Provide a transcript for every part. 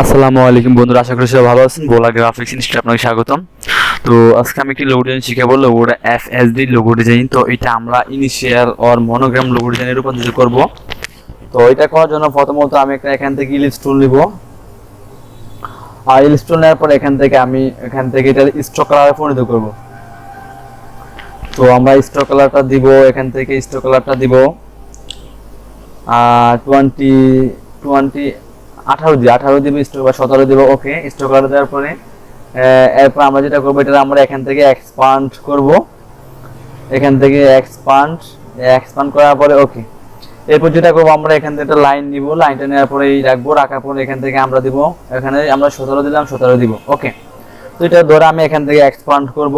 আসসালামু আলাইকুম বন্ধুরা, আশা করি সবাই ভালো আছেন। ভোলা গ্রাফিক্স ইনস্টিটিউটে আপনাকে স্বাগতম। তো আজকে আমি একটি লোগো ডিজাইন শিখাবো, লোগোটা FSD লোগো ডিজাইন। তো এটা আমরা ইনিশিয়াল অর মনোগ্রাম লোগো ডিজাইনে রূপান্তরিত করব। তো এটা করার জন্য প্রথমত আমি এখান থেকে ইলিপস টুল নিব, আর ইলিপস টুল নেওয়ার পর এখান থেকে এটা স্ট্রোক কালারে পরিণত করব। তো আমরা স্ট্রোক কালারটা দিব, এখান থেকে স্ট্রোক কালারটা দিব 18 দিব, স্ট্রোক বা 17 দিব। ওকে, স্ট্রোক কালার দেওয়ার পরে এরপর আমরা যেটা করবো, এটা আমরা এখান থেকে এক্সপান্ড করব, এখান থেকে এক্সপান্ড করার পরে ওকে। এরপর যেটা করবো, আমরা এখান থেকে একটা লাইন নিব, লাইনটা নেওয়ার পরে রাখার পরে এখান থেকে আমরা দিব, এখানে আমরা 17 দিলাম, 17 দিব। ওকে, তো এটা ধরে আমি এখান থেকে এক্সপান্ড করব।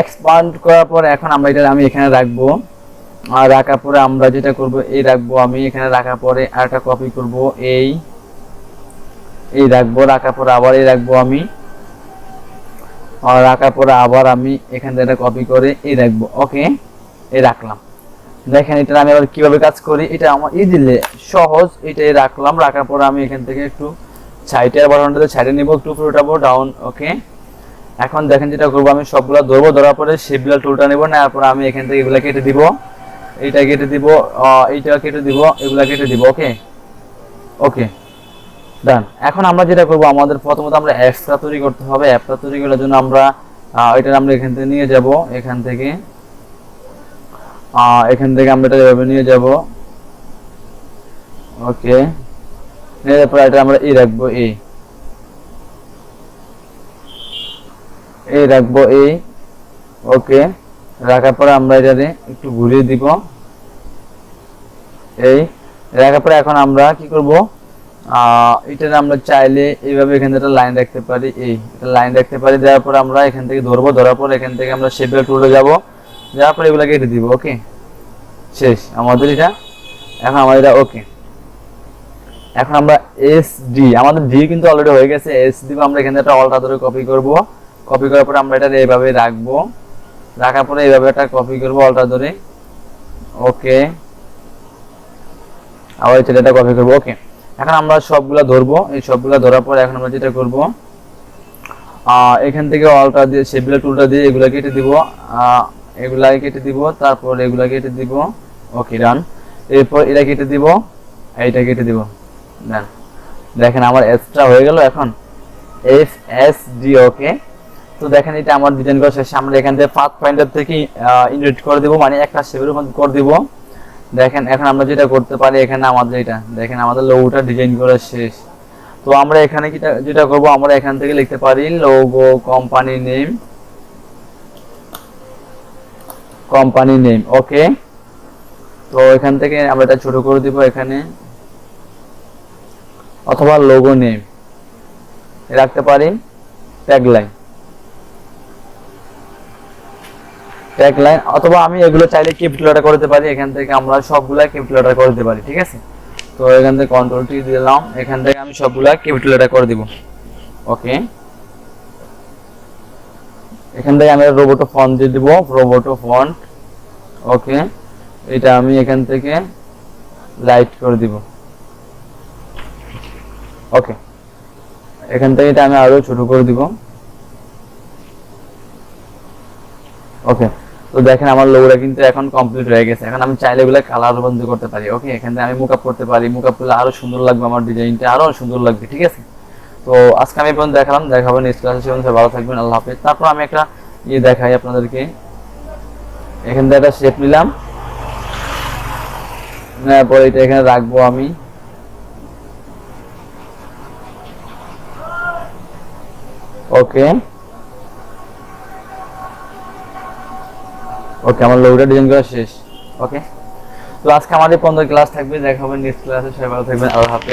এক্সপান্ড করার পরে এখন আমি এখানে রাখবো, আর রাখার পরে আমরা যেটা করব, রাখবো আমি এখানে রাখার পরে আরেকটা কপি করব, রাখবো, রাখার পরে আবার রাখবো আমি, আর রাখার পরে আবার আমি এখান থেকে কপি করে রাখবো। ওকে, রাখলাম। দেখেন এটা আমি আবার কিভাবে কাজ করি, এটা আমার ইজিলি সহজ। এটাই রাখলাম, রাখার পরে আমি এখান থেকে একটু সাইডের বাটনটাতে সাইডে নিব, একটু উপরে উঠাবো, ডাউন। ওকে, এখন দেখেন যেটা করবো, আমি সবগুলো ধরবো, ধরার পরে শেপগুলো টুলটা নেবো, নেওয়ার পরে আমি এখান থেকে এগুলো কেটে দিব, এইটা কেটে দিব, এইটা কেটে দিব, এগুলা কেটে দিব। ওকে ওকে, ডান। এখন আমরা যেটা করব, আমাদের প্রথমত আমরা অ্যাপটা তৈরি করতে হবে। অ্যাপটা তৈরি করার জন্য আমরা এটা আমরা এখান থেকে নিয়ে যাব, এখান থেকে আমরা এটা এভাবে নিয়ে যাব। ওকে, নিয়ে যাওয়ার পরে এটা আমরা রাখবো, রাখবো। ওকে, রাখার পরে আমরা এটারে একটু ঘুরিয়ে দিব, রাখার পরে এখন আমরা কি করব, এটা আমরা চাইলে এইভাবে এখান থেকে লাইন রাখতে পারি, লাইন রাখতে পারি। দেওয়ার পরে আমরা এখান থেকে ধরবো, ধরার পর এখান থেকে আমরা শেপের টুলে যাব, যাওয়ার পরে এগুলো কেটে দিব। ওকে, শেষ আমাদের এটা। এখন আমাদের এটা ওকে। এখন আমরা আমাদের ডি কিন্তু অলরেডি হয়ে গেছে, দিব। আমরা এখান থেকে একটা অল্টা ধরে কপি করব, কপি করার পরে আমরা এটা এইভাবে রাখবো, রাখার পরে এইভাবে একটা কপি করব অল্টা ধরে। ওকে, আবার এটা কপি করব। ওকে, এখন আমরা সবগুলা ধরবো, এই সবগুলা ধরার পরে এখন আমরা যেটা করব, এখান থেকে অল্টা দিয়ে শেপগুলা টুলটা দিয়ে এগুলা কেটে দিব, তারপর এগুলা কেটে দিব। ওকে, ডান। এরপর এটা কেটে দিব, এইটা কেটে দিব, ডান। দেখেন আমার এক্সট্রা হয়ে গেল। এখন FSD। ওকে, তো দেখেন এটা আমার ডিজাইন করা শেষ। আমরা এখান থেকে পাথ ফাইন্ডার থেকে ইনহেরিট করে দিব, মানে একটা শেপের উপর করে দিব। দেখেন এখন আমরা যেটা করতে পারি, এখানে আমাদের এটা দেখেন আমাদের লোগোটা ডিজাইন করা শেষ। তো আমরা এখানে যেটা করব, আমরা এখান থেকে লিখতে পারি লোগো কোম্পানি নেম। ওকে, তো এখান থেকে আমরা এটা ছোট করে দিব এখানে, অথবা লোগো নেম রাখতে পারি, ট্যাগলাইন, অথবা আমি এগুলো চাইলে ক্যাপিটাল লেটার করতে পারি। এখান থেকে আমরা সবগুলা ক্যাপিটাল লেটার করে দিতে পারি, ঠিক আছে। তো এখান থেকে কন্ট্রোল টি দিলাম, এখান থেকে আমি সবগুলা ক্যাপিটাল লেটার করে দিব। ওকে, এখান থেকে আমি রোবোটো ফন্ট দিয়ে দিব, রোবোটো ফন্ট। ওকে, এটা আমি এখান থেকে লাইট করে দিব। ওকে, এখান থেকে এটা আমি আরো ছোট করে দিব। ওকে, তো দেখেন আমার লোগোটা কিন্তু এখন কমপ্লিট হয়ে গেছে। এখন আমি চাইলে এগুলো কালার বন্ধ করতে পারি। ওকে, এখান থেকে আমি মুকআপ করতে পারি, মুকআপ করলে আরো সুন্দর লাগবে, আমার ডিজাইনটা আরো সুন্দর লাগবে, ঠিক আছে। তো আজকে আমি পর্যন্ত দেখাবো নেক্সট ক্লাসে। সেখানে ভালো থাকবেন, আল্লাহ হাফেজ। তারপর আমি একটা দেখাই আপনাদেরকে। এখান থেকে একটা শেপ নিলাম, নেওয়ার পরে এটা এখানে রাখবো আমি। ওকে ওকে, আমার লোগোটা ডিজাইন করা শেষ। ওকে, তো আজকে আমাদের 15 ক্লাস থাকবে, দেখা হবে নেক্সট ক্লাসে। সবাই ভালো থাকবেন, আল্লাহ হাফেজ।